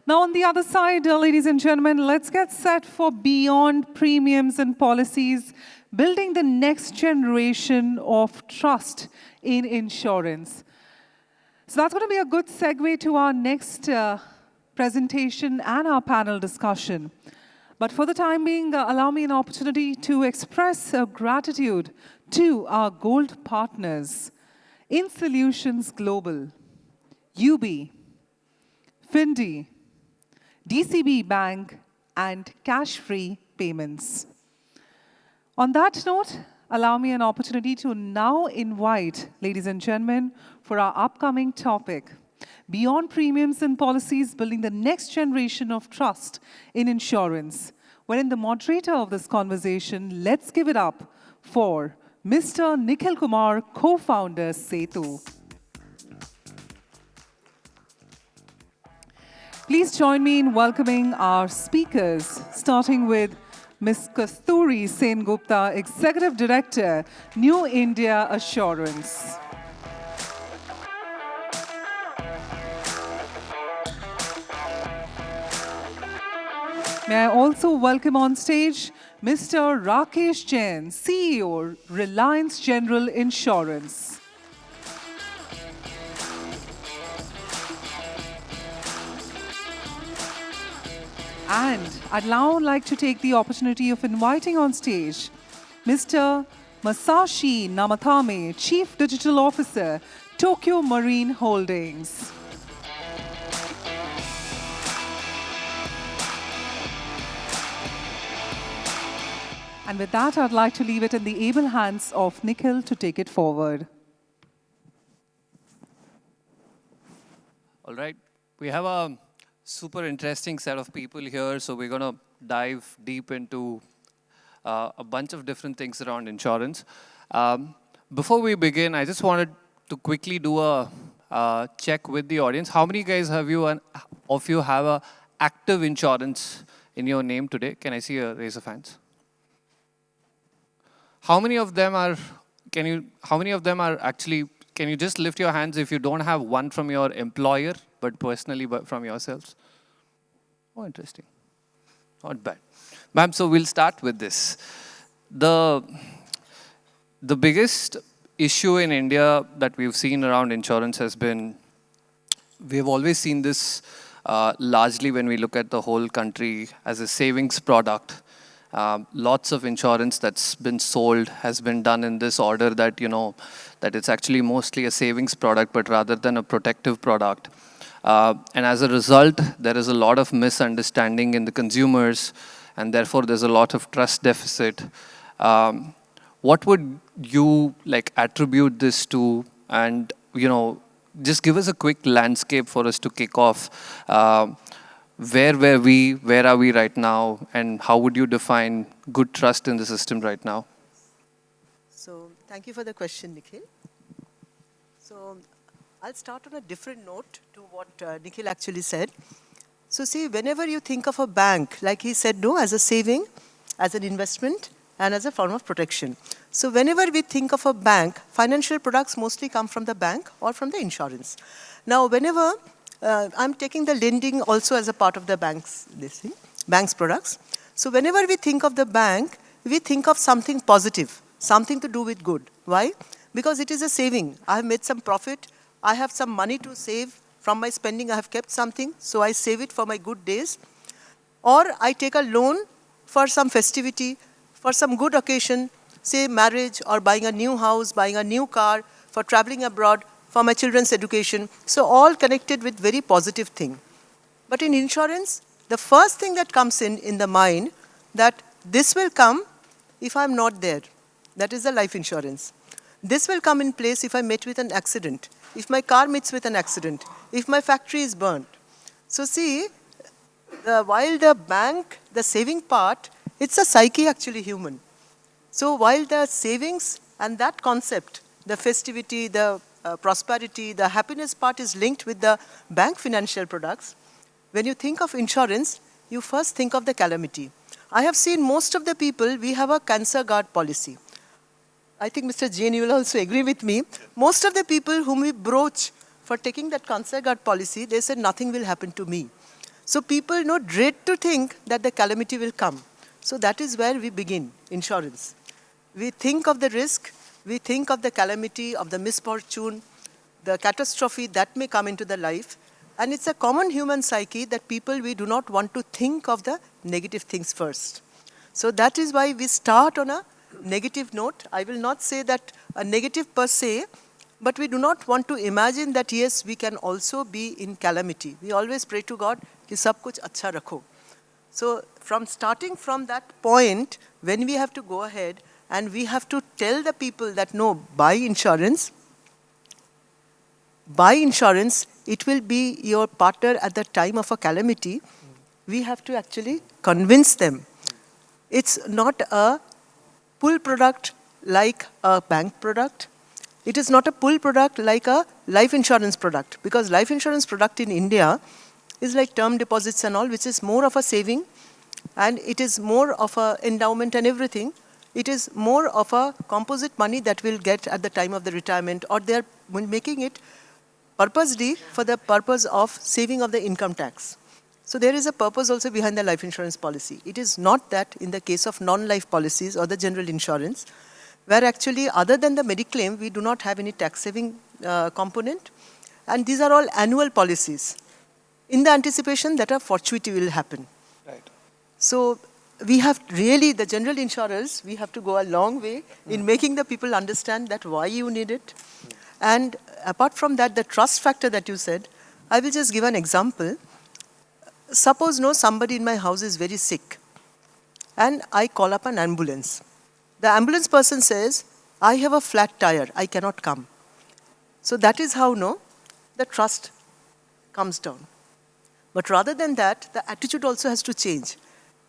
Now, on the other side, ladies and gentlemen, let's get set for beyond premiums and policies, building the next generation of trust in insurance. So that's going to be a good segue to our next presentation and our panel discussion. But for the time being, allow me an opportunity to express gratitude to our gold partners, In Solutions Global, UB, Findi, DCB Bank, and cash-free payments. On that note, allow me an opportunity to now invite, ladies and gentlemen, for our upcoming topic, Beyond Premiums and Policies, Building the Next Generation of Trust in Insurance. Wherein the moderator of this conversation, let's give it up for Mr. Nikhil Kumar, co-founder, Setu. Please join me in welcoming our speakers, starting with Ms. Kasturi Sengupta, Executive Director, New India Assurance. May I also welcome on stage Mr. Rakesh Jain, CEO, Reliance General Insurance. And I'd now like to take the opportunity of inviting on stage Mr. Masashi Namatame, Chief Digital Officer, Tokio Marine Holdings. And with that, I'd like to leave it in the able hands of Nikhil to take it forward. All right. We have a super interesting set of people here, so we're going to dive deep into a bunch of different things around insurance. Before we begin, I just wanted to quickly do a check with the audience. How many guys of you have a active insurance in your name today? Can I see a raise of hands? How many of them are actually, can you just lift your hands if you don't have one from your employer, but personally from yourselves? Oh, interesting. Not bad. Ma'am, so we'll start with this. The biggest issue in India that we've seen around insurance has been, we've always seen this largely when we look at the whole country as a savings product. Lots of insurance that's been sold has been done in this order that, that it's actually mostly a savings product, but rather than a protective product. And as a result, there is a lot of misunderstanding in the consumers, and therefore there's a lot of trust deficit. What would you attribute this to? And, just give us a quick landscape for us to kick off. Where were we, where are we right now, and how would you define good trust in the system right now? So thank you for the question, Nikhil. So I'll start on a different note to what Nikhil actually said. So see, whenever you think of a bank, like he said, no, as a saving, as an investment, and as a form of protection. So whenever we think of a bank, financial products mostly come from the bank or from the insurance. Now, whenever I'm taking the lending also as a part of the bank's products. So whenever we think of the bank, we think of something positive, something to do with good. Why? Because it is a saving. I have made some profit. I have some money to save from my spending. I have kept something, so I save it for my good days. Or I take a loan for some festivity, for some good occasion, say marriage or buying a new house, buying a new car, for traveling abroad, for my children's education. So all connected with very positive thing. But in insurance, the first thing that comes in the mind that this will come if I'm not there. That is the life insurance. This will come in place if I met with an accident, if my car meets with an accident, if my factory is burnt. So see, while the bank, the saving part, it's a psyche actually human. So while the savings and that concept, the festivity, the prosperity, the happiness part is linked with the bank financial products. When you think of insurance, you first think of the calamity. I have seen most of the people, we have a cancer guard policy. I think Mr. Jain, you will also agree with me. Most of the people whom we broach for taking that cancer guard policy, they said nothing will happen to me. So people dread to think that the calamity will come. So that is where we begin, insurance. We think of the risk, we think of the calamity, of the misfortune, the catastrophe that may come into the life. And it's a common human psyche that we do not want to think of the negative things first. So that is why we start on a negative note. I will not say that a negative per se, but we do not want to imagine that, yes, we can also be in calamity. We always pray to God, ki sab kuch acha rakho. So starting from that point, when we have to go ahead and we have to tell the people that, no, buy insurance, it will be your partner at the time of a calamity. We have to actually convince them. It's not a pull product like a bank product. It is not a pull product like a life insurance product, because life insurance product in India is like term deposits and all, which is more of a saving, and it is more of a endowment and everything. It is more of a composite money that we'll get at the time of the retirement, or they're making it purposely for the purpose of saving of the income tax. So there is a purpose also behind the life insurance policy. It is not that in the case of non-life policies or the general insurance, where actually other than the Mediclaim, we do not have any tax saving component. And these are all annual policies in the anticipation that a fortuity will happen. Right. So we have really, the general insurers, we have to go a long way in making the people understand that why you need it. And apart from that, the trust factor that you said, I will just give an example. Suppose somebody in my house is very sick and I call up an ambulance. The ambulance person says, I have a flat tire, I cannot come. So that is how the trust comes down. But rather than that, the attitude also has to change.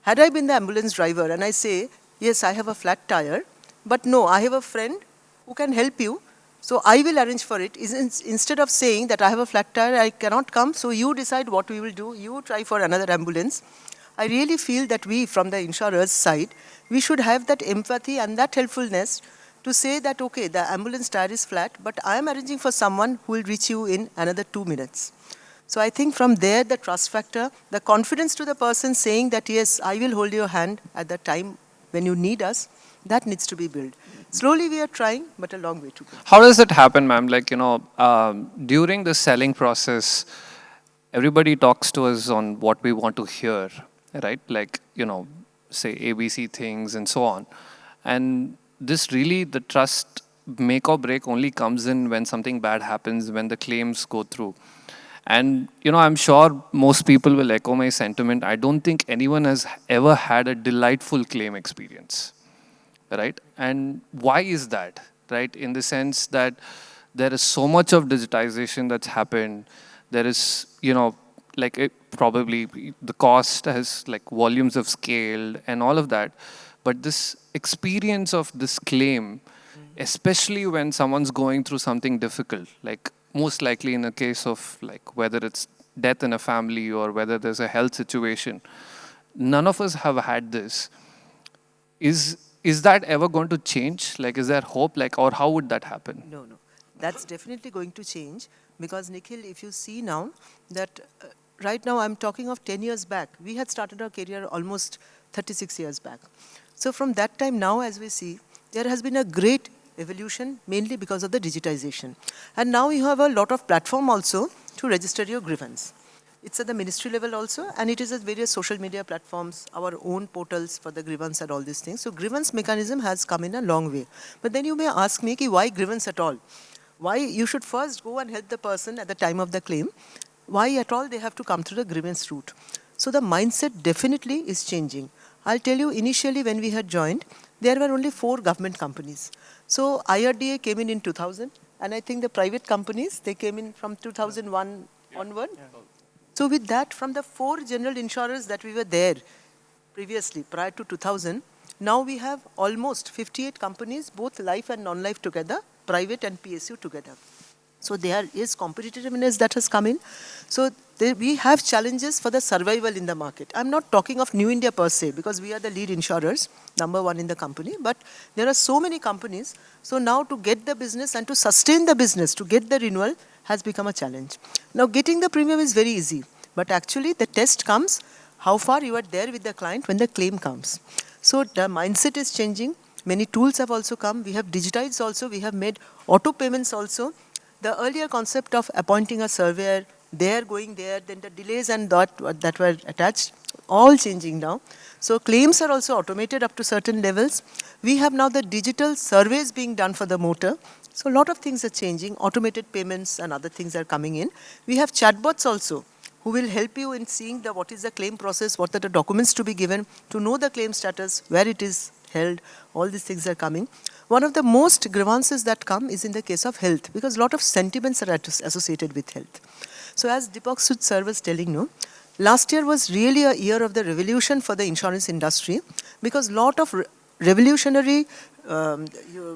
Had I been the ambulance driver and I say, yes, I have a flat tire, but no, I have a friend who can help you, so I will arrange for it. Instead of saying that I have a flat tire, I cannot come, so you decide what we will do, you try for another ambulance. I really feel that we, from the insurer's side, we should have that empathy and that helpfulness to say that, okay, the ambulance tire is flat, but I am arranging for someone who will reach you in another 2 minutes. So I think from there, the trust factor, the confidence to the person saying that, yes, I will hold your hand at the time when you need us, that needs to be built. Slowly we are trying, but a long way to go. How does it happen, ma'am? Like, during the selling process, everybody talks to us on what we want to hear, right? Like, say ABC things and so on. And this really, the trust make or break only comes in when something bad happens, when the claims go through. And, I'm sure most people will echo my sentiment. I don't think anyone has ever had a delightful claim experience, right? And why is that, right? In the sense that there is so much of digitization that's happened. There is, probably the cost has like volumes have scaled and all of that. But this experience of this claim, especially when someone's going through something difficult, like most likely in a case of like whether it's death in a family or whether there's a health situation, none of us have had this. Is that ever going to change? Like, is there hope? Like, or how would that happen? No. That's definitely going to change, because Nikhil, if you see now that right now I'm talking of 10 years back. We had started our career almost 36 years back. So from that time now, as we see, there has been a great evolution, mainly because of the digitization. And now you have a lot of platform also to register your grievance. It's at the ministry level also, and it is at various social media platforms, our own portals for the grievance and all these things. So grievance mechanism has come in a long way. But then you may ask me, why grievance at all? Why you should first go and help the person at the time of the claim? Why at all they have to come through the grievance route? So the mindset definitely is changing. I'll tell you, initially when we had joined, there were only 4 government companies. So IRDA came in 2000, and I think the private companies, they came in from 2001 onward. Yeah. So with that, from the 4 general insurers that we were there previously, prior to 2000, now we have almost 58 companies, both life and non-life together, private and PSU together. So there is competitiveness that has come in. So we have challenges for the survival in the market. I'm not talking of New India per se, because we are the lead insurers, number 1 in the company, but there are so many companies. So now to get the business and to sustain the business, to get the renewal has become a challenge. Now getting the premium is very easy. But actually, the test comes how far you are there with the client when the claim comes. So the mindset is changing. Many tools have also come. We have digitized also. We have made auto payments also. The earlier concept of appointing a surveyor, there going there, then the delays and that were attached, all changing now. So claims are also automated up to certain levels. We have now the digital surveys being done for the motor. So a lot of things are changing. Automated payments and other things are coming in. We have chatbots also who will help you in seeing what is the claim process, what are the documents to be given, to know the claim status, where it is held, all these things are coming. One of the most grievances that come is in the case of health, because a lot of sentiments are associated with health. So as Deepak Sir was telling you, last year was really a year of the revolution for the insurance industry, because a lot of revolutionary,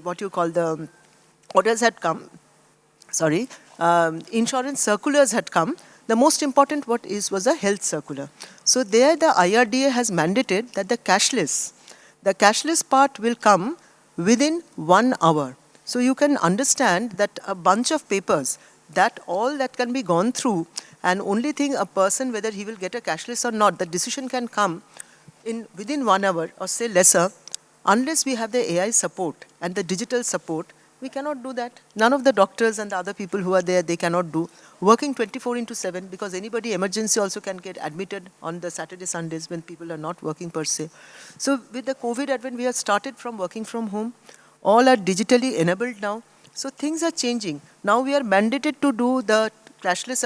what you call the orders had come, insurance circulars had come. The most important was a health circular. So there the IRDA has mandated that the cashless part will come within 1 hour. So you can understand that a bunch of papers, that all that can be gone through, and only thing a person, whether he will get a cashless or not, the decision can come within 1 hour or say lesser, unless we have the AI support and the digital support. We cannot do that. None of the doctors and the other people who are there, they cannot do. Working 24/7, because anybody emergency also can get admitted on the Saturday, Sundays when people are not working per se. So with the COVID advent, we have started from working from home. All are digitally enabled now. So things are changing. Now we are mandated to do the cashless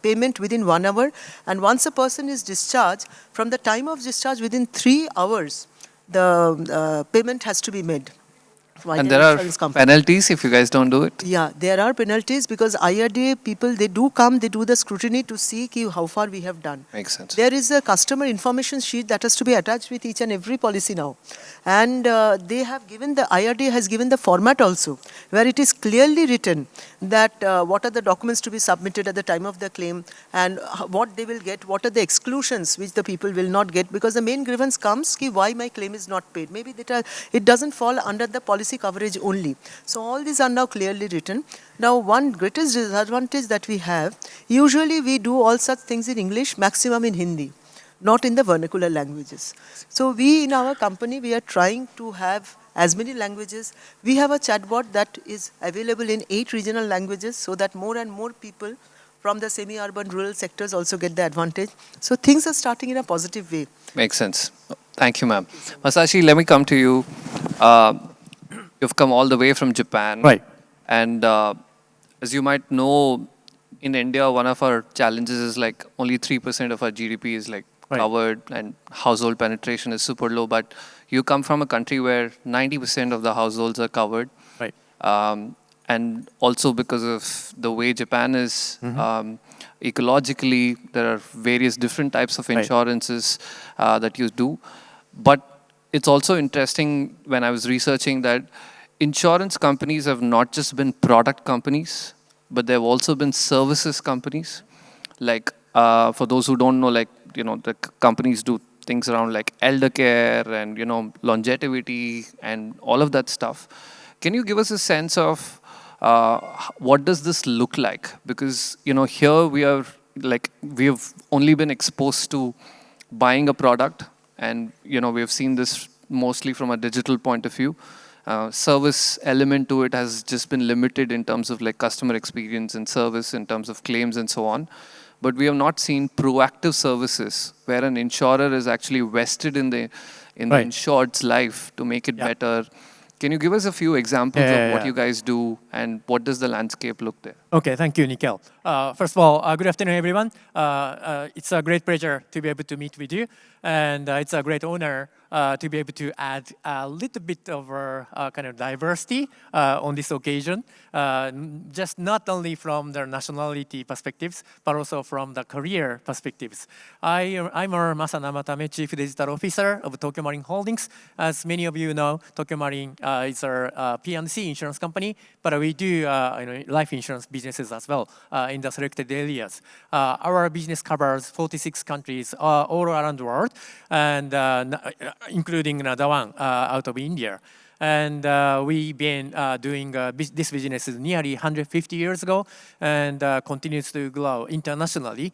payment within 1 hour. And once a person is discharged, from the time of discharge within 3 hours, the payment has to be made. And there are penalties if you guys don't do it? Yeah, there are penalties, because IRDA people, they do come, they do the scrutiny to see how far we have done. Makes sense. There is a customer information sheet that has to be attached with each and every policy now. And they have given, the IRDA has given the format also, where it is clearly written that what are the documents to be submitted at the time of the claim, and what they will get, what are the exclusions which the people will not get, because the main grievance comes, why my claim is not paid. Maybe it doesn't fall under the policy coverage only. So all these are now clearly written. Now one greatest disadvantage that we have, usually we do all such things in English, maximum in Hindi, not in the vernacular languages. So we in our company, we are trying to have as many languages. We have a chatbot that is available in 8 regional languages, so that more and more people from the semi-urban rural sectors also get the advantage. So things are starting in a positive way. Makes sense. Thank you, ma'am. Masashi, let me come to you. You've come all the way from Japan. Right. And as you might know, in India, one of our challenges is like only 3% of our GDP is like covered, and household penetration is super low. But you come from a country where 90% of the households are covered. Right. And also because of the way Japan is, ecologically, there are various different types of insurances that you do. But it's also interesting when I was researching that insurance companies have not just been product companies, but they've also been services companies. Like, for those who don't know, like, you know, the companies do things around like elder care and, you know, longevity and all of that stuff. Can you give us a sense of what does this look like? Because, you know, here we are like, we have only been exposed to buying a product, and, you know, we've seen this mostly from a digital point of view. Service element to it has just been limited in terms of like customer experience and service in terms of claims and so on. But we have not seen proactive services where an insurer is actually vested in the insured's life to make it better. Can you give us a few examples of what you guys do, and what does the landscape look there? Okay, thank you, Nikhil. First of all, good afternoon, everyone. It's a great pleasure to be able to meet with you, and it's a great honor to be able to add a little bit of kind of diversity on this occasion, just not only from the nationality perspectives, but also from the career perspectives. I'm Masashi Namatame, Chief Digital Officer of Tokio Marine Holdings. As many of you know, Tokio Marine is our P&C insurance company, but we do life insurance businesses as well in the selected areas. Our business covers 46 countries all around the world, and including the one out of India. And we've been doing this business nearly 150 years ago, and continues to grow internationally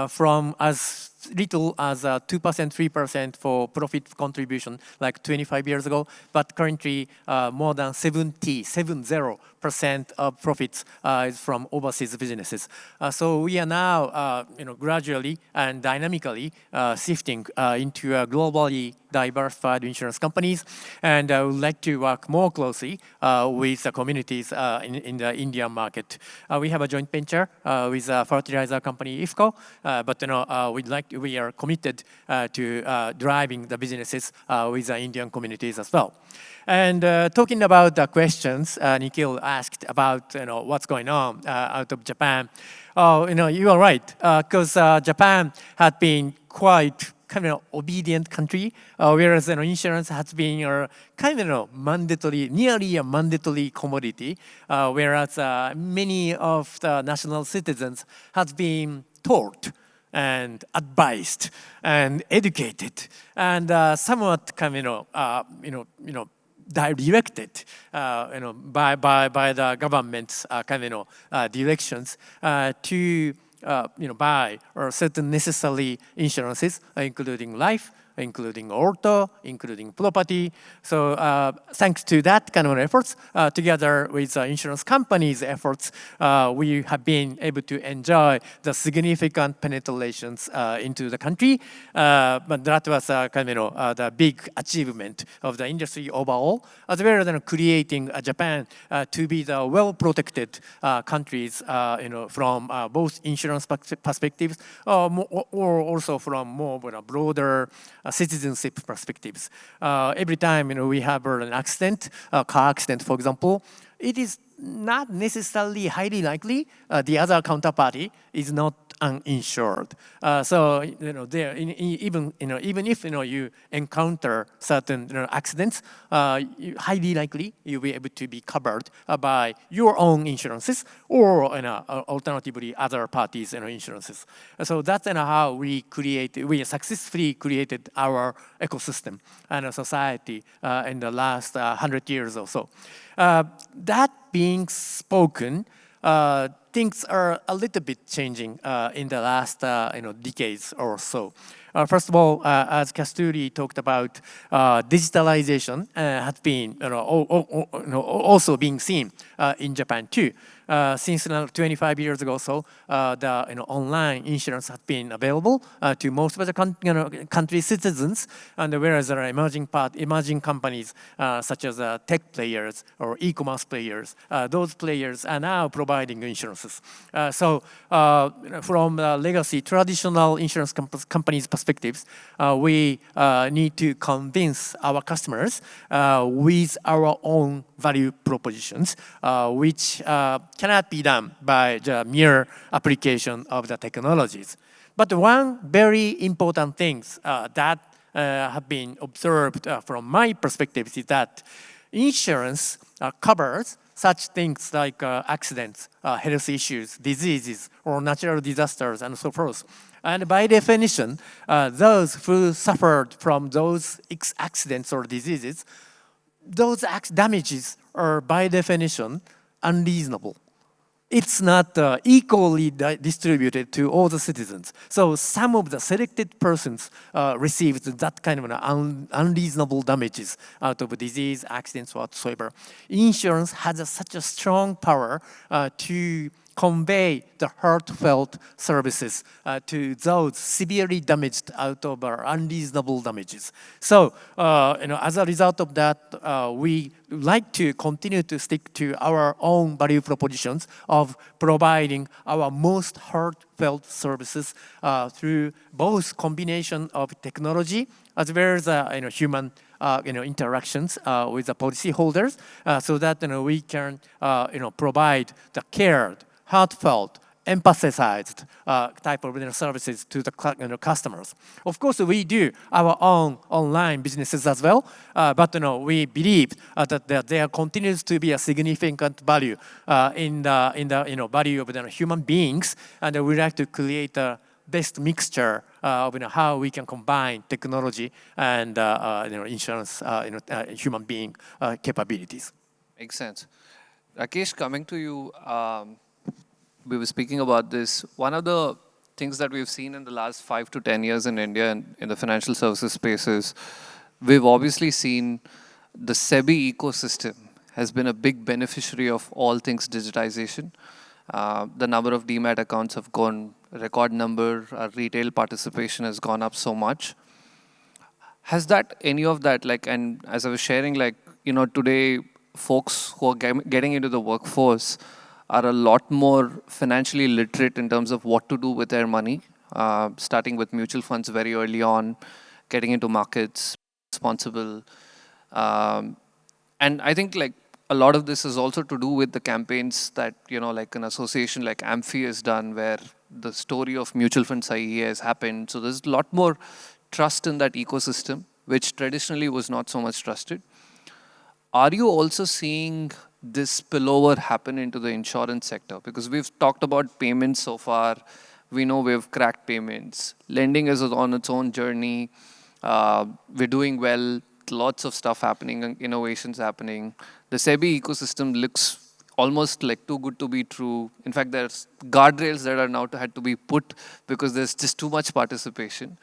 from as little as 2%, 3% for profit contribution like 25 years ago, but currently more than 70% of profits is from overseas businesses. So we are now gradually and dynamically shifting into a globally diversified insurance companies, and I would like to work more closely with the communities in the Indian market. We have a joint venture with a fertilizer company, IFCO, but we are committed to driving the businesses with the Indian communities as well. And talking about the questions, Nikhil asked about what's going on out of Japan. You are right, because Japan had been quite kind of obedient country, whereas insurance has been kind of mandatory, nearly a mandatory commodity, whereas many of the national citizens has been taught and advised and educated and somewhat kind of directed by the government's kind of directions to buy certain necessary insurances, including life, including auto, including property. So thanks to that kind of efforts, together with insurance companies' efforts, we have been able to enjoy the significant penetrations into the country. But that was kind of the big achievement of the industry overall, as well as creating Japan to be the well-protected countries, from both insurance perspectives, or also from more broader citizenship perspectives. Every time we have an accident, a car accident, for example, it is not necessarily highly likely the other counterparty is not uninsured. So there, even if you encounter certain accidents, highly likely you'll be able to be covered by your own insurances or alternatively other parties' insurances. So that's how we successfully created our ecosystem and a society in the last 100 years or so. That being spoken, things are a little bit changing in the last decades or so. First of all, as Kasturi talked about, digitalization has been also being seen in Japan too. Since 25 years ago, so the online insurance has been available to most of the country citizens, and whereas there are emerging companies such as tech players or e-commerce players, those players are now providing insurances. So from legacy traditional insurance companies' perspectives, we need to convince our customers with our own value propositions, which cannot be done by the mere application of the technologies. But one very important thing that have been observed from my perspective is that insurance covers such things like accidents, health issues, diseases, or natural disasters, and so forth. And by definition, those who suffered from those accidents or diseases, those damages are by definition unreasonable. It's not equally distributed to all the citizens. So some of the selected persons received that kind of unreasonable damages out of disease, accidents, whatsoever. Insurance has such a strong power to convey the heartfelt services to those severely damaged out of unreasonable damages. So, as a result of that, we like to continue to stick to our own value propositions of providing our most heartfelt services through both combination of technology as well as human interactions with the policyholders, so that we can provide the cared, heartfelt, empathized type of services to the customers. Of course, we do our own online businesses as well, but we believe that there continues to be a significant value in the value of the human beings, and we like to create a best mixture of how we can combine technology and insurance, human being capabilities. Makes sense. Rakesh, coming to you, we were speaking about this. One of the things that we've seen in the last 5 to 10 years in India and in the financial services space is we've obviously seen the SEBI ecosystem has been a big beneficiary of all things digitization. The number of demat accounts have gone record number. Our retail participation has gone up so much. Has that any of that, like, and as I was sharing, like, today folks who are getting into the workforce are a lot more financially literate in terms of what to do with their money, starting with mutual funds very early on, getting into markets, responsible. And I think like a lot of this is also to do with the campaigns that, like an association like Amphi has done where the story of mutual funds IEA has happened. So there's a lot more trust in that ecosystem, which traditionally was not so much trusted. Are you also seeing this spillover happen into the insurance sector? Because we've talked about payments so far. We know we've cracked payments. Lending is on its own journey. We're doing well. Lots of stuff happening, innovations happening. The SEBI ecosystem looks almost like too good to be true. In fact, there's guardrails that are now had to be put because there's just too much participation.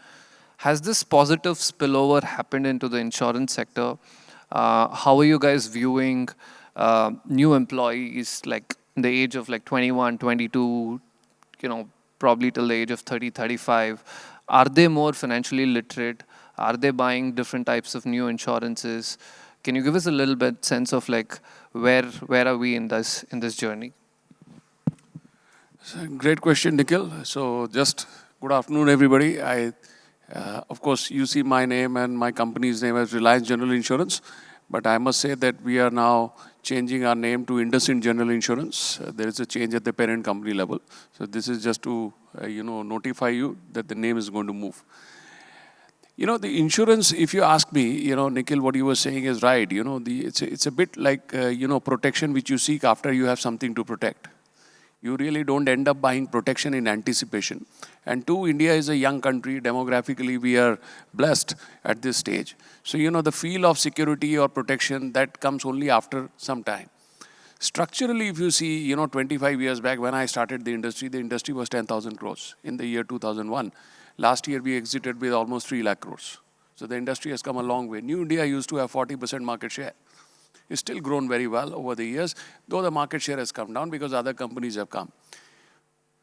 Has this positive spillover happened into the insurance sector? How are you guys viewing new employees like in the age of like 21, 22, probably till the age of 30, 35? Are they more financially literate? Are they buying different types of new insurances? Can you give us a little bit sense of like where are we in this journey? Great question, Nikhil. So just good afternoon, everybody. Of course, you see my name and my company's name as Reliance General Insurance, but I must say that we are now changing our name to IndusInd General Insurance. There is a change at the parent company level. So this is just to, notify you that the name is going to move. The insurance, if you ask me, Nikhil, what you were saying is right. It's a bit like, protection which you seek after you have something to protect. You really don't end up buying protection in anticipation. And two, India is a young country. Demographically, we are blessed at this stage. So, the feel of security or protection, that comes only after some time. Structurally, if you see, 25 years back when I started the industry was 10,000 crores in the year 2001. Last year, we exited with almost 3 lakh crores. So the industry has come a long way. New India used to have 40% market share. It's still grown very well over the years, though the market share has come down because other companies have come.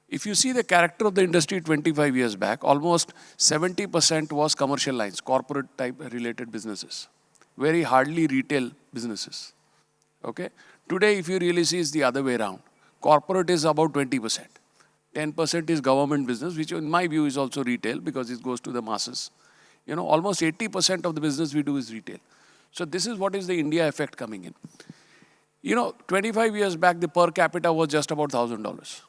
If you see the character of the industry 25 years back, almost 70% was commercial lines, corporate type related businesses. Very hardly retail businesses. Okay? Today, if you really see, it's the other way around. Corporate is about 20%. 10% is government business, which in my view is also retail because it goes to the masses. Almost 80% of the business we do is retail. So this is what is the India effect coming in. 25 years back, the per capita was just about $1,000.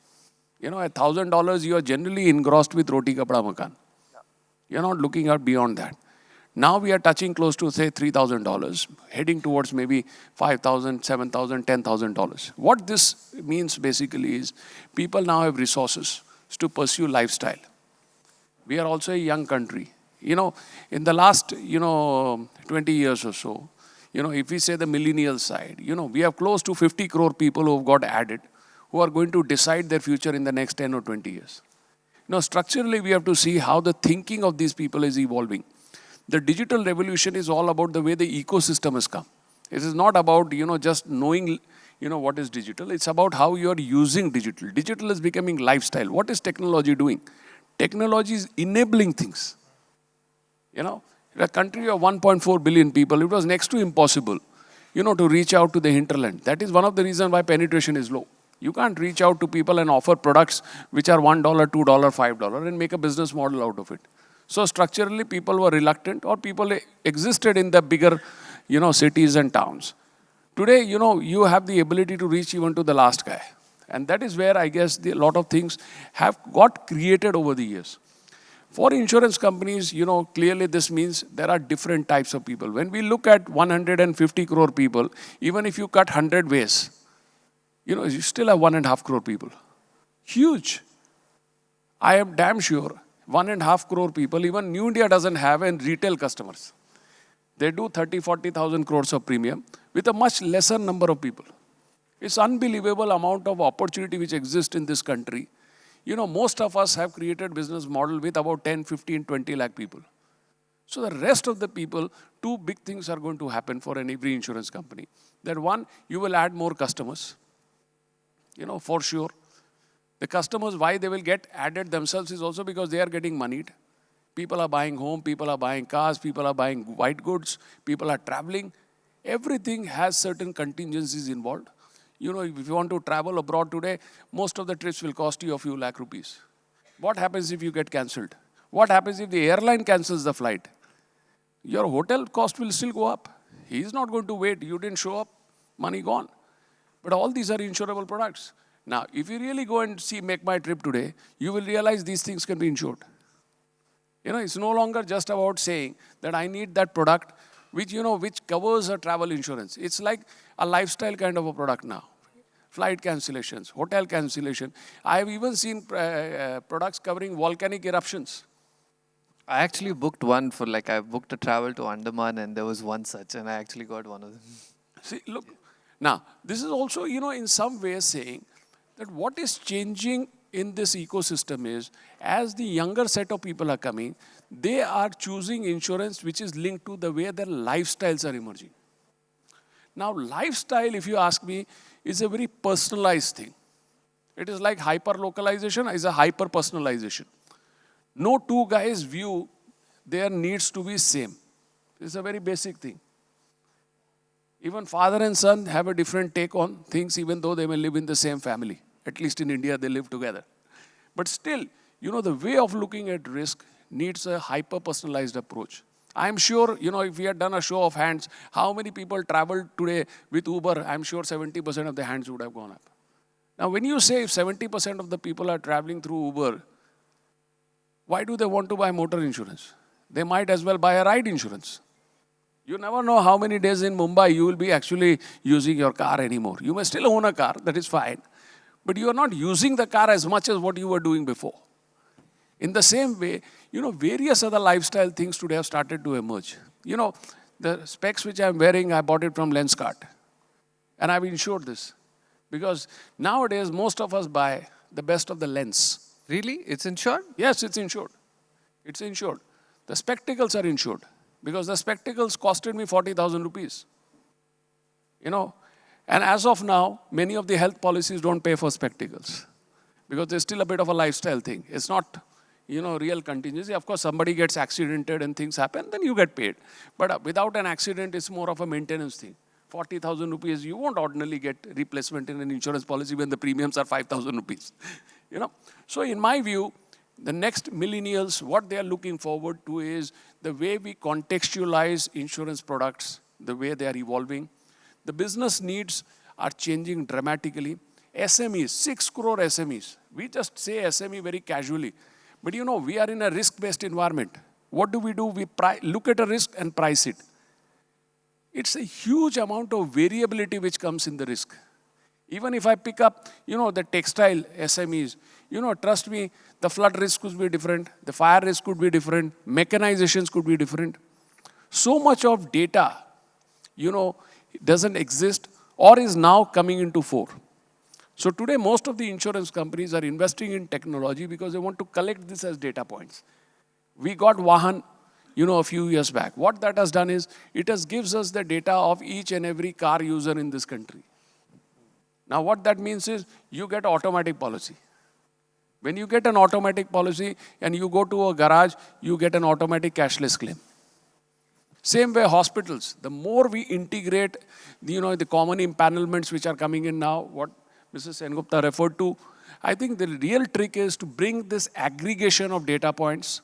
At $1,000, you are generally engrossed with roti kapda makan. You're not looking out beyond that. Now we are touching close to, say, $3,000, heading towards maybe $5,000, $7,000, $10,000. What this means basically is people now have resources to pursue lifestyle. We are also a young country. In the last, 20 years or so, if we say the millennial side, we have close to 50 crore people who have got added, who are going to decide their future in the next 10 or 20 years. Structurally, we have to see how the thinking of these people is evolving. The digital revolution is all about the way the ecosystem has come. It is not about, just knowing, what is digital. It's about how you are using digital. Digital is becoming lifestyle. What is technology doing? Technology is enabling things. In a country of 1.4 billion people, it was next to impossible, to reach out to the hinterland. That is one of the reasons why penetration is low. You can't reach out to people and offer products which are $1, $2, $5 and make a business model out of it. So structurally, people were reluctant or people existed in the bigger, cities and towns. Today, you have the ability to reach even to the last guy. And that is where I guess a lot of things have got created over the years. For insurance companies, clearly this means there are different types of people. When we look at 150 crore people, even if you cut 100 ways, you still have 1.5 crore people. Huge. I am damn sure 1.5 crore people, even New India doesn't have in retail customers. They do 30, 40,000 crores of premium with a much lesser number of people. It's unbelievable amount of opportunity which exists in this country. You know, most of us have created business model with about 10, 15, 20 lakh people. So the rest of the people, two big things are going to happen for every insurance company. That one, you will add more customers, you know, for sure. The customers, why they will get added themselves is also because they are getting moneyed. People are buying home, people are buying cars, people are buying white goods, people are traveling. Everything has certain contingencies involved. You know, if you want to travel abroad today, most of the trips will cost you a few lakh rupees. What happens if you get cancelled? What happens if the airline cancels the flight? Your hotel cost will still go up. He is not going to wait. You didn't show up, money gone. But all these are insurable products. Now, if you really go and see Make My Trip today, you will realize these things can be insured. You know, it's no longer just about saying that I need that product which, you know, which covers a travel insurance. It's like a lifestyle kind of a product now. Flight cancellations, hotel cancellation. I have even seen products covering volcanic eruptions. I actually booked one for I booked a travel to Andaman and there was one such and I actually got one of them. See, look, now, this is also, you know, in some ways saying that what is changing in this ecosystem is, as the younger set of people are coming, they are choosing insurance which is linked to the way their lifestyles are emerging. Now, lifestyle, if you ask me, is a very personalized thing. It is like hyper-localization is a hyper-personalization. No two guys view their needs to be same. It's a very basic thing. Even father and son have a different take on things, even though they may live in the same family. At least in India, they live together. But still, you know, the way of looking at risk needs a hyper-personalized approach. I'm sure, you know, if we had done a show of hands, how many people traveled today with Uber, I'm sure 70% of the hands would have gone up. Now, when you say if 70% of the people are traveling through Uber, why do they want to buy motor insurance? They might as well buy a ride insurance. You never know how many days in Mumbai you will be actually using your car anymore. You may still own a car, that is fine. But you are not using the car as much as what you were doing before. In the same way, you know, various other lifestyle things today have started to emerge. You know, the specs which I'm wearing, I bought it from Lenskart. And I've insured this. Because nowadays, most of us buy the best of the lens. Really? It's insured? Yes, it's insured. It's insured. The spectacles are insured. Because the spectacles costed me 40,000 rupees. You know, and as of now, many of the health policies don't pay for spectacles. Because there's still a bit of a lifestyle thing. It's not, you know, real contingency. Of course, somebody gets accidented and things happen, then you get paid. But without an accident, it's more of a maintenance thing. 40,000 rupees, you won't ordinarily get replacement in an insurance policy when the premiums are 5,000 rupees. You know, so in my view, the next millennials, what they are looking forward to is the way we contextualize insurance products, the way they are evolving. The business needs are changing dramatically. SMEs, 6 crore SMEs. We just say SME very casually. But you know, we are in a risk-based environment. What do? We look at a risk and price it. It's a huge amount of variability which comes in the risk. Even if I pick up, you know, the textile SMEs, you know, trust me, the flood risk could be different, the fire risk could be different, mechanizations could be different. So much of data, you know, doesn't exist or is now coming into fore. So today, most of the insurance companies are investing in technology because they want to collect this as data points. We got Vahan, you know, a few years back. What that has done is, it gives us the data of each and every car user in this country. Now, what that means is, you get automatic policy. When you get an automatic policy and you go to a garage, you get an automatic cashless claim. Same way, hospitals. The more we integrate, you know, the common empanelments which are coming in now, what Mrs. Sengupta referred to, I think the real trick is to bring this aggregation of data points,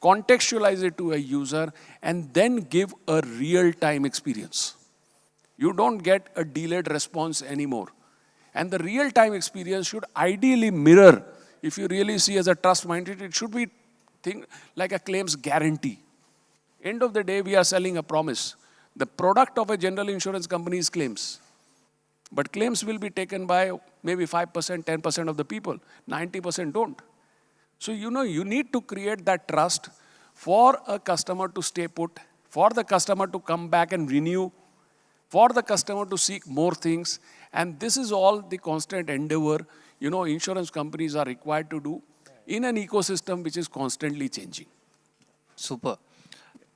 contextualize it to a user, and then give a real-time experience. You don't get a delayed response anymore. And the real-time experience should ideally mirror, if you really see as a trust-minded, it should be like a claims guarantee. End of the day, we are selling a promise. The product of a general insurance company is claims. But claims will be taken by maybe 5%, 10% of the people. 90% don't. So, you need to create that trust for a customer to stay put, for the customer to come back and renew, for the customer to seek more things. And this is all the constant endeavor, insurance companies are required to do in an ecosystem which is constantly changing. Super.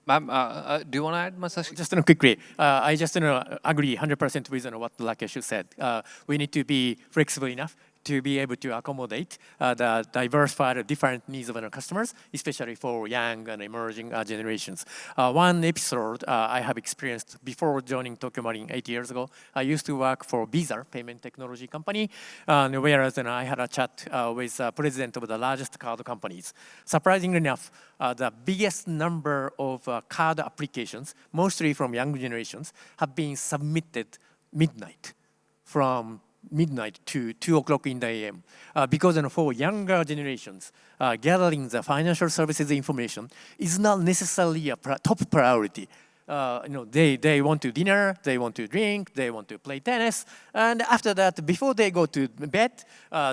Ma'am, do you want to add, Masashi? Just quickly, I just agree 100% with what Rakesh said. We need to be flexible enough to be able to accommodate the diversified different needs of our customers, especially for young and emerging generations. One episode I have experienced before joining Tokio Marine 8 years ago, I used to work for Visa, payment technology company, whereas I had a chat with the president of the largest card companies. Surprisingly enough, the biggest number of card applications, mostly from young generations, have been submitted midnight, from midnight to 2 o'clock in the AM. Because for younger generations, gathering the financial services information is not necessarily a top priority. They want to dinner, they want to drink, they want to play tennis, and after that, before they go to bed,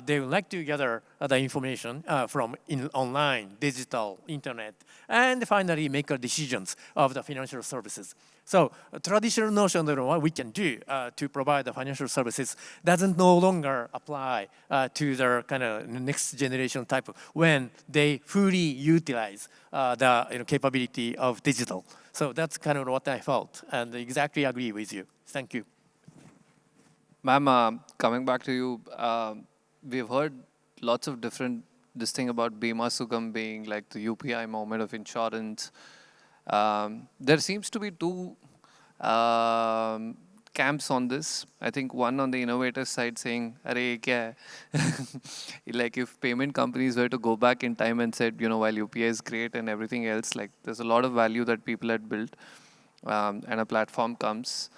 they would like to gather the information from online, digital, internet, and finally make decisions of the financial services. So traditional notion of what we can do to provide the financial services doesn't no longer apply to their kind of next generation type of when they fully utilize the capability of digital. So that's kind of what I felt, and exactly agree with you. Thank you. Ma'am, coming back to you, we've heard lots of different this thing about Bima Sugam being like the UPI moment of insurance. There seems to be two camps on this. I think one on the innovator side saying, "Arey, kya hai?" Like if payment companies were to go back in time and said, while UPI is great and everything else, like there's a lot of value that people had built, and a platform comes.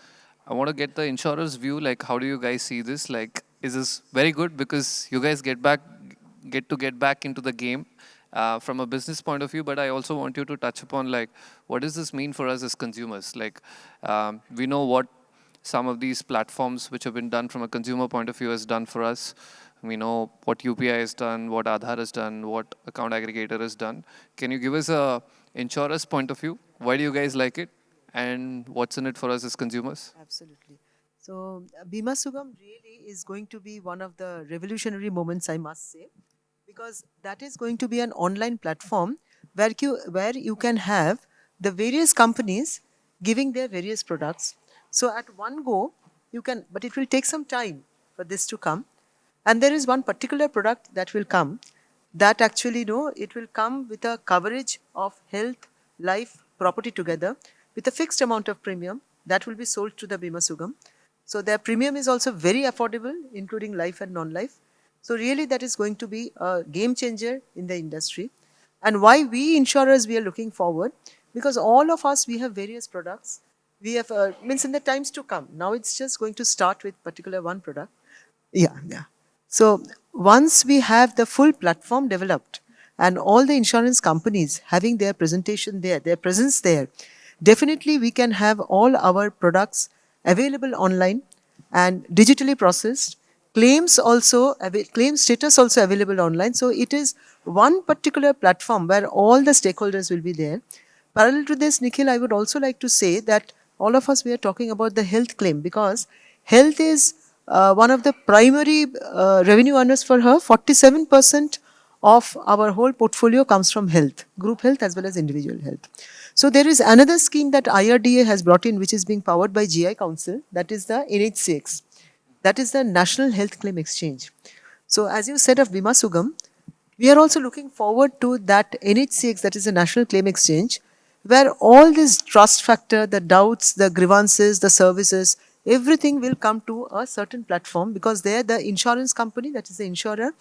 I want to get the insurer's view. Like, how do you guys see this? Like, is this very good because you guys get to get back into the game from a business point of view? But I also want you to touch upon like, what does this mean for us as consumers? Like, we know what some of these platforms which have been done from a consumer point of view has done for us. We know what UPI has done, what Aadhaar has done, what account aggregator has done. Can you give us a insurer's point of view? Why do you guys like it? And what's in it for us as consumers? Absolutely. So Bima Sugam really is going to be one of the revolutionary moments, I must say, because that is going to be an online platform where you can have the various companies giving their various products. So at one go, you can, but it will take some time for this to come. And there is one particular product that will come that actually, it will come with a coverage of health, life, property together with a fixed amount of premium that will be sold to the Bima Sugam. So their premium is also very affordable, including life and non-life. So really that is going to be a game changer in the industry. And why we insurers, we are looking forward, because all of us, we have various products. We have, means in the times to come. Now it's just going to start with particular one product. Yeah. So once we have the full platform developed and all the insurance companies having their presentation there, their presence there, definitely we can have all our products available online and digitally processed. Claims status also available online. So it is one particular platform where all the stakeholders will be there. Parallel to this, Nikhil, I would also like to say that all of us, we are talking about the health claim because health is one of the primary revenue earners for her. 47% of our whole portfolio comes from health, group health as well as individual health. So there is another scheme that IRDA has brought in, which is being powered by GI Council, that is the NHCX. That is the National Health Claim Exchange. So as you said of Bima Sugam, we are also looking forward to that NHCX, that is the National Claim Exchange, where all this trust factor, the doubts, the grievances, the services, everything will come to a certain platform because there the insurance company, that is the insurer,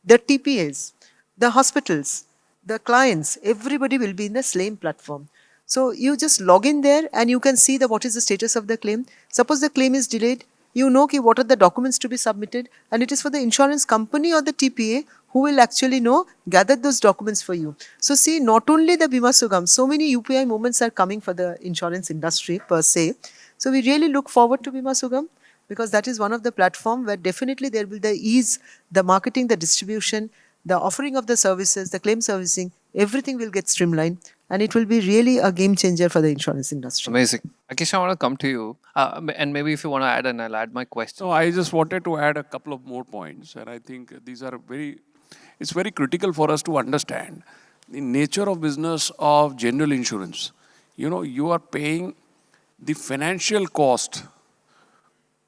the TPAs, the hospitals, the clients, everybody will be in the same platform. So you just log in there and you can see what is the status of the claim. Suppose the claim is delayed, you know what are the documents to be submitted, and it is for the insurance company or the TPA who will actually gather those documents for you. So see, not only the Bima Sugam, so many UPI moments are coming for the insurance industry per se. So we really look forward to Bima Sugam because that is one of the platform where definitely there will be the ease, the marketing, the distribution, the offering of the services, the claim servicing, everything will get streamlined, and it will be really a game changer for the insurance industry. Amazing. Rakesh, I want to come to you. And maybe if you want to add, and I'll add my question. So I just wanted to add a couple of more points, and I think these are it's very critical for us to understand the nature of business of general insurance. You know, you are paying the financial cost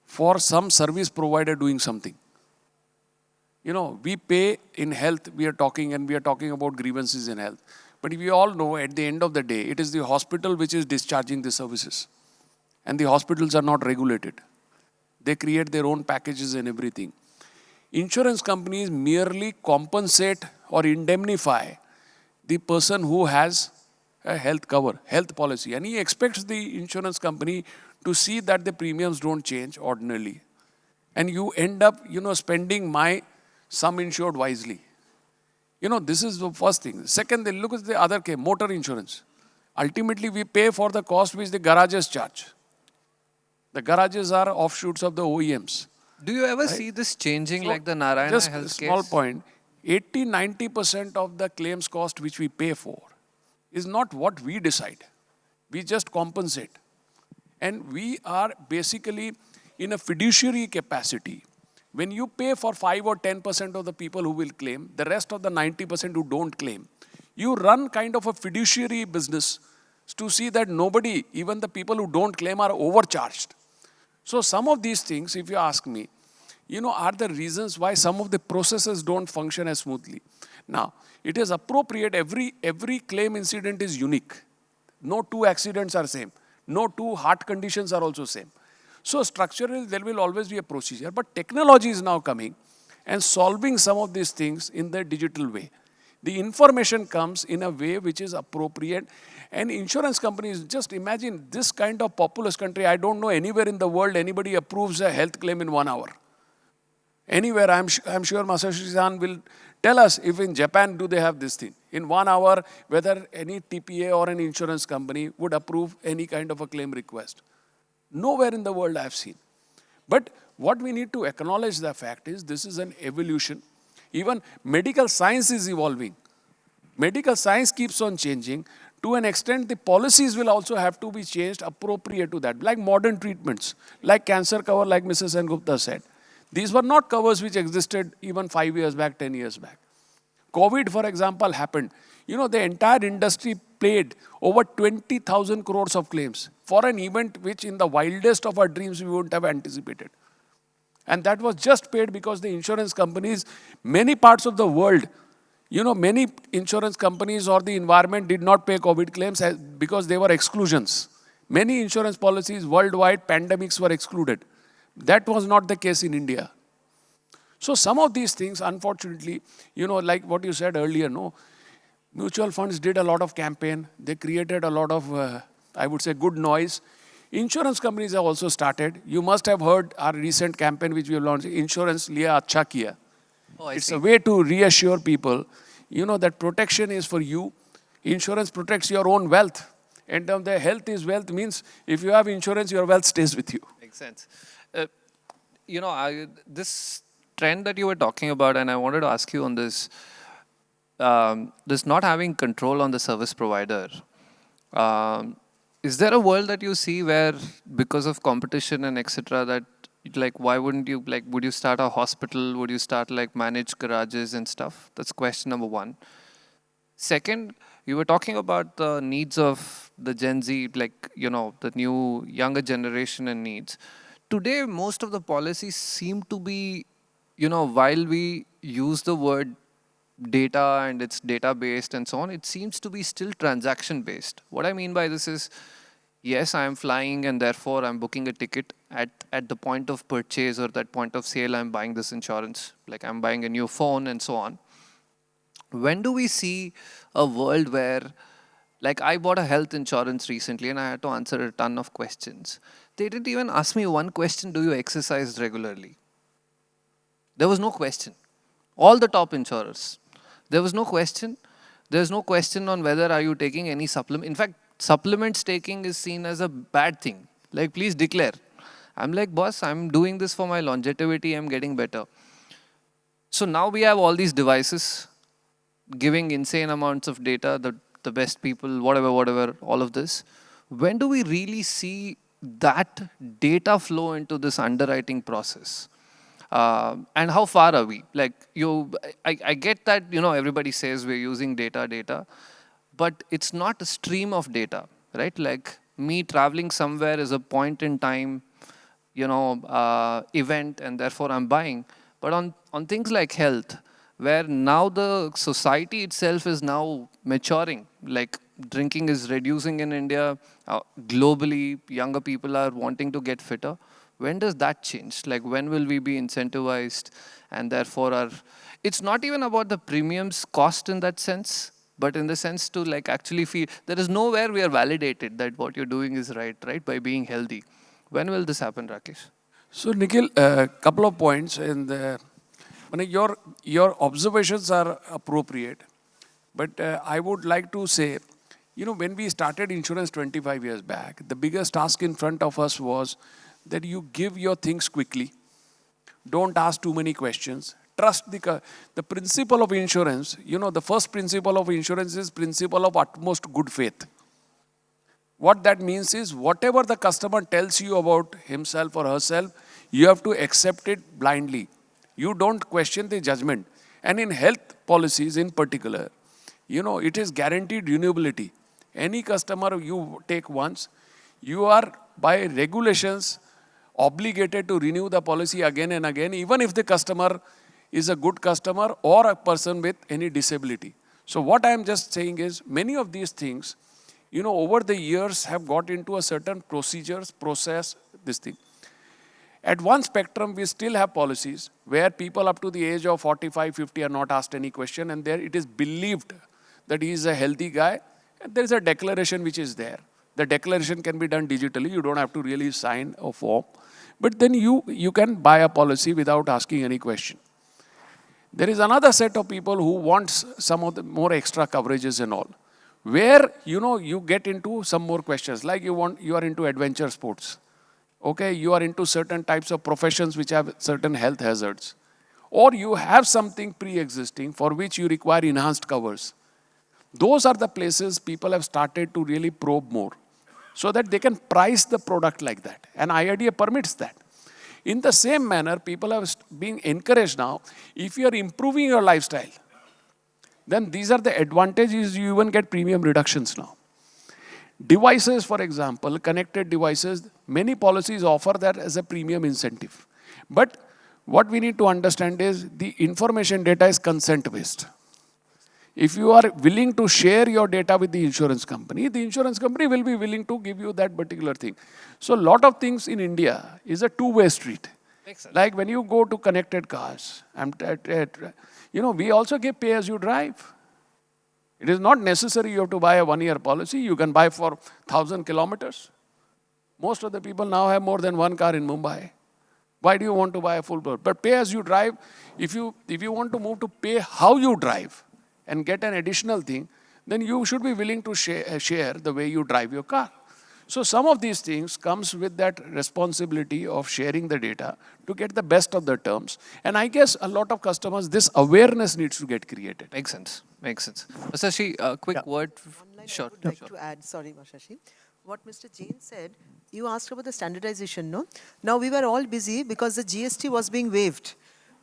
for some service provider doing something. You know, we pay in health, we are talking about grievances in health. But we all know at the end of the day, it is the hospital which is discharging the services. And the hospitals are not regulated. They create their own packages and everything. Insurance companies merely compensate or indemnify the person who has a health cover, health policy. And he expects the insurance company to see that the premiums don't change ordinarily. And you end up, spending my sum insured wisely. This is the first thing. Second, they look at the other case, motor insurance. Ultimately, we pay for the cost which the garages charge. The garages are offshoots of the OEMs. Do you ever see this changing like the Narayana just health a small case? point, 80-90% of the claims cost which we pay for is not what we decide. We just compensate. And we are basically in a fiduciary capacity. When you pay for 5 or 10% of the people who will claim, the rest of the 90% who don't claim, you run kind of a fiduciary business to see that nobody, even the people who don't claim, are overcharged. So some of these things, if you ask me, are the reasons why some of the processes don't function as smoothly. Now, it is appropriate, every claim incident is unique. No two accidents are same. No two heart conditions are also same. So structurally, there will always be a procedure. But technology is now coming and solving some of these things in the digital way. The information comes in a way which is appropriate. And insurance companies, just imagine this kind of populous country. I don't know anywhere in the world anybody approves a health claim in 1 hour. Anywhere, I'm sure Masashi will tell us if in Japan do they have this thing. In 1 hour, whether any TPA or an insurance company would approve any kind of a claim request. Nowhere in the world I have seen. But what we need to acknowledge the fact is this is an evolution. Even medical science is evolving. Medical science keeps on changing. To an extent, the policies will also have to be changed appropriate to that. Like modern treatments, like cancer cover, like Mrs. Sengupta said. These were not covers which existed even 5 years back, 10 years back. COVID, for example, happened. The entire industry paid over 20,000 crores of claims for an event which in the wildest of our dreams we wouldn't have anticipated. And that was just paid because the insurance companies, many parts of the world, many insurance companies or the environment did not pay COVID claims because they were exclusions. Many insurance policies worldwide, pandemics were excluded. That was not the case in India. So some of these things, unfortunately, like what you said earlier, mutual funds did a lot of campaign. They created a lot of, I would say, good noise. Insurance companies have also started. You must have heard our recent campaign which we have launched, Insurance Liya Acha Kiya. It's a way to reassure people, that protection is for you. Insurance protects your own wealth. And the health is wealth means if you have insurance, your wealth stays with you. Makes sense. This trend that you were talking about, and I wanted to ask you on this, this not having control on the service provider. Is there a world that you see where because of competition and etc. that why wouldn't you, would you start a hospital? Would you start manage garages and stuff? That's question number one. Second, you were talking about the needs of the Gen Z, the new younger generation and needs. Today, most of the policies seem to be, while we use the word data and it's data-based and so on, it seems to be still transaction-based. What I mean by this is, yes, I'm flying and therefore I'm booking a ticket at the point of purchase or that point of sale, I'm buying this insurance, like I'm buying a new phone and so on. When do we see a world where, I bought a health insurance recently and I had to answer a ton of questions. They didn't even ask me one question, do you exercise regularly? There was no question. All the top insurers. There was no question. There's no question on whether are you taking any supplement. In fact, supplements taking is seen as a bad thing. Please declare. I'm boss, I'm doing this for my longevity, I'm getting better. So now we have all these devices giving insane amounts of data, the best people, whatever, all of this. When do we really see that data flow into this underwriting process? And how far are we? Like I get that, everybody says we're using data, but it's not a stream of data, right? Like me traveling somewhere is a point in time, event, and therefore I'm buying. But on things like health, where now the society itself is now maturing, like drinking is reducing in India, globally, younger people are wanting to get fitter. When does that change? Like when will we be incentivized and therefore it's not even about the premiums cost in that sense, but in the sense to like actually feel, there is nowhere we are validated that what you're doing is right, by being healthy. When will this happen, Rakesh? So Nikhil, a couple of points in the, your observations are appropriate, but I would like to say, when we started insurance 25 years back, the biggest task in front of us was that you give your things quickly, don't ask too many questions, trust the principle of insurance. The first principle of insurance is principle of utmost good faith. What that means is whatever the customer tells you about himself or herself, you have to accept it blindly. You don't question the judgment. And in health policies in particular, it is guaranteed renewability. Any customer you take once, you are by regulations obligated to renew the policy again and again, even if the customer is a good customer or a person with any disability. So what I am just saying is many of these things, over the years have got into a certain process, this thing. At one spectrum, we still have policies where people up to the age of 45, 50 are not asked any question, and there it is believed that he is a healthy guy, and there is a declaration which is there. The declaration can be done digitally. You don't have to really sign a form. But then you can buy a policy without asking any question. There is another set of people who wants some of the more extra coverages and all, where, you get into some more questions, like you are into adventure sports. Okay, you are into certain types of professions which have certain health hazards. Or you have something pre-existing for which you require enhanced covers. Those are the places people have started to really probe more so that they can price the product like that. And IRDA permits that. In the same manner, people are being encouraged now, if you are improving your lifestyle, then these are the advantages, you even get premium reductions now. Devices, for example, connected devices, many policies offer that as a premium incentive. But what we need to understand is the information data is consent-based. If you are willing to share your data with the insurance company will be willing to give you that particular thing. So a lot of things in India is a two-way street. Like when you go to connected cars, we also give pay as you drive. It is not necessary you have to buy a 1-year policy. You can buy for 1,000 kilometers. Most of the people now have more than one car in Mumbai. Why do you want to buy a full boat? But pay as you drive, if you want to move to pay how you drive and get an additional thing, then you should be willing to share the way you drive your car. So some of these things comes with that responsibility of sharing the data to get the best of the terms. And I guess a lot of customers, this awareness needs to get created. Makes sense. Masashi, a quick word. One line Sure. I would like to add, sorry, Masashi. What Mr. Jain said, you asked about the standardization, no? Now we were all busy because the GST was being waived.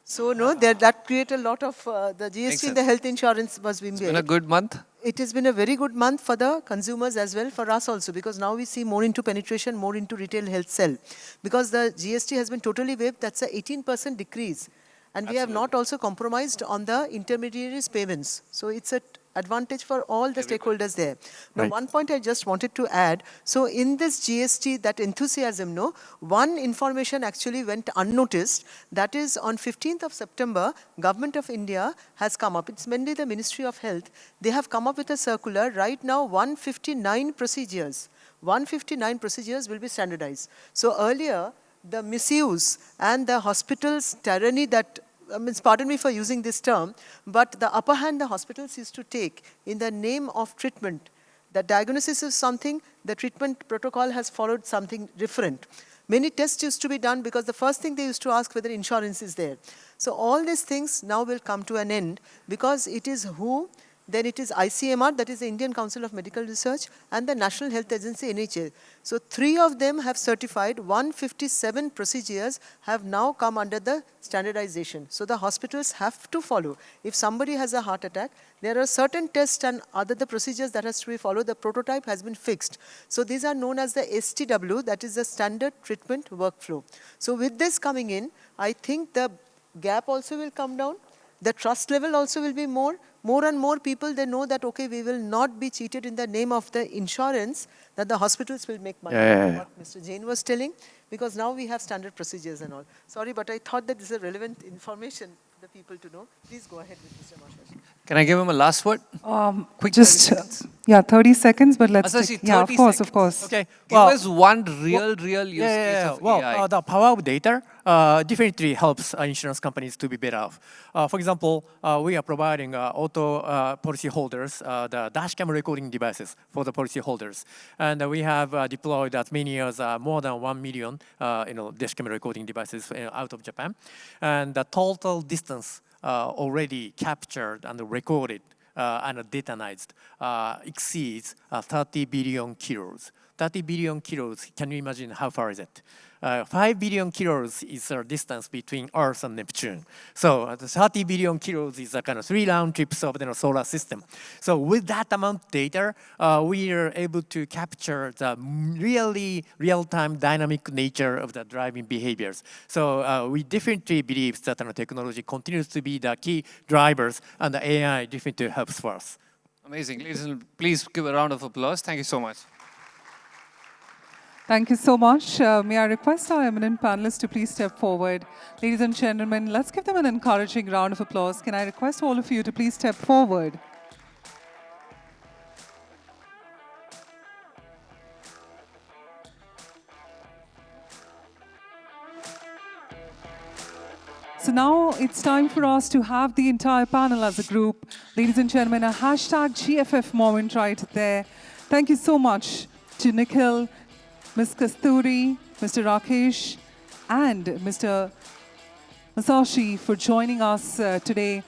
So no, that created a lot of, the GST in the health insurance was being waived. It's been a good month. It has been a very good month for the consumers as well, for us also, because now we see more into penetration, more into retail health sell. Because the GST has been totally waived, that's a 18% decrease. And we have not also compromised on the intermediaries payments. So it's an advantage for all the stakeholders there. Now, Right. one point I just wanted to add. So in this GST, that enthusiasm, no, one information actually went unnoticed. That is on 15th of September, Government of India has come up. It's mainly the Ministry of Health. They have come up with a circular. Right now, 159 procedures. 159 procedures will be standardized. So earlier, the misuse and the hospital's tyranny that, pardon me for using this term, but the upper hand the hospitals used to take in the name of treatment. The diagnosis is something, the treatment protocol has followed something different. Many tests used to be done because the first thing they used to ask whether insurance is there. So all these things now will come to an end because it is WHO, then it is ICMR, that is the Indian Council of Medical Research, and the National Health Agency, NHA. So 3 of them have certified, 157 procedures have now come under the standardization. So the hospitals have to follow. If somebody has a heart attack, there are certain tests and other the procedures that has to be followed. The prototype has been fixed. So these are known as the STW, that is the standard treatment workflow. So with this coming in, I think the gap also will come down. The trust level also will be more. More and more people, they know that, okay, we will not be cheated in the name of the insurance, that the hospitals will make money. What Mr. Jain was telling, because now we have standard procedures and all. Sorry, but I thought that this is a relevant information for the people to know. Please go ahead with Mr. Masashi. Can I give him a last word? Quick Just, 30 seconds. yeah, 30 seconds, but let's Masashi, take, yeah, 30 of course, seconds. of course. Okay. Give us one real use case of Well, AI. the power of data definitely helps insurance companies to be better off. For example, we are providing auto policy holders the dashcam recording devices for the policy holders, and we have deployed as many as more than 1 million dashcam recording devices out of Japan, and the total distance already captured and recorded and datanized exceeds 30 billion kilos. 30 billion kilos, can you imagine how far is it? 5 billion kilos is the distance between Earth and Neptune. So the 30 billion kilos is a kind of 3 round trips of the solar system. So with that amount of data, we are able to capture the really real-time dynamic nature of the driving behaviors. So we definitely believe that technology continues to be the key drivers, and the AI definitely helps for us. Amazing. Ladies and please give a round of applause. Thank you so much. Thank you so much. May I request our eminent panelists to please step forward. Ladies and gentlemen, let's give them an encouraging round of applause. Can I request all of you to please step forward? So now it's time for us to have the entire panel as a group. Ladies and gentlemen, a hashtag GFF moment right there. Thank you so much to Nikhil, Ms. Kasturi, Mr. Rakesh, and Mr. Masashi for joining us today.